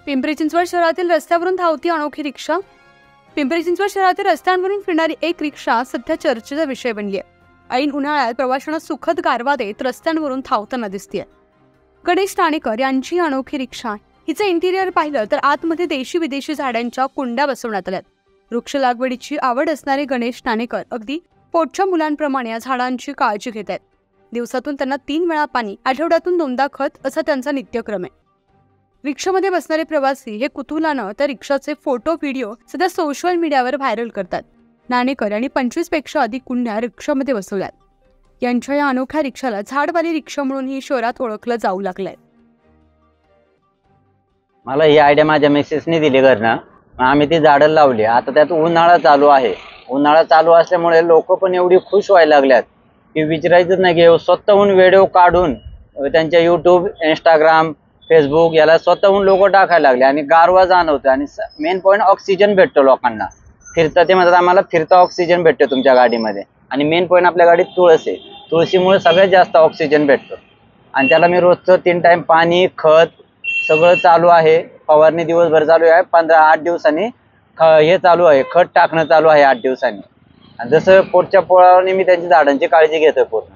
पिंपरी चिंचवड शहरातील रस्त्यावरून धावती अनोखी रिक्षा. पिंपरी चिंचवड शहरातील रस्त्यांवरून फिरणारी एक रिक्षा सध्या चर्चेचा विषय बनली आहे. ऐन उन्हाळ्यात प्रवाशांना सुखद गारवा देत रस्त्यांवरून धावताना दिसतेय. गणेश ठाणेकर यांची अनोखी रिक्षा. हिचं इंटिरियर पाहिलं तर आतमध्ये देशी विदेशी झाडांच्या कुंड्या बसवण्यात आल्यात. वृक्ष लागवडीची आवड असणारे गणेश ठाणेकर अगदी पोटच्या मुलांप्रमाणे या झाडांची काळजी घेत आहेत. दिवसातून त्यांना 3 वेळा पाणी, आठवड्यातून 2दा खत असा त्यांचा नित्यक्रम आहे. रिक्षामध्ये बसणारे प्रवासी हे कुतूहलानं त्या रिक्षाचे फोटो व्हिडिओ सध्या सोशल मीडियावर व्हायरल करतात. ठाणेकर यांनी 25 पेक्षा अधिक कुंड्या रिक्षामध्ये बसवल्यात. यांच्या या अनोख्या रिक्षाला झाडवाली रिक्षा म्हणून ही शहरात ओळखलं जाऊ लागलंय. मला ही आयडिया माझ्या मिसेसने दिली घरनं. आम्ही ती झाडं लावली. आता त्यात उन्हाळा चालू आहे. उन्हाळा चालू असल्यामुळे लोक पण एवढी खुश व्हायला लागल्यात की विचारायचंच नाही की स्वतःहून व्हिडिओ काढून त्यांच्या यूट्यूब, इंस्टाग्राम, फेसबुक याला स्वतःहून लोक टाकायला लागले आणि गारवा जाणवतो. आणि मेन पॉईंट ऑक्सिजन भेटतो लोकांना. फिरतं ते म्हणतात आम्हाला फिरता ऑक्सिजन भेटतो तुमच्या गाडीमध्ये. आणि मेन पॉईंट आपल्या गाडीत तुळस आहे. तुळशीमुळे सगळ्यात जास्त ऑक्सिजन भेटतो. आणि त्याला मी रोजचं 3 टाइम पाणी, खत सगळं चालू आहे. फवारणी दिवसभर चालू आहे. 8 दिवसांनी हे चालू आहे, खत टाकणं चालू आहे 8 दिवसांनी. आणि जसं पोटच्या पोळावर मी त्यांची झाडांची काळजी घेतोय पूर्ण.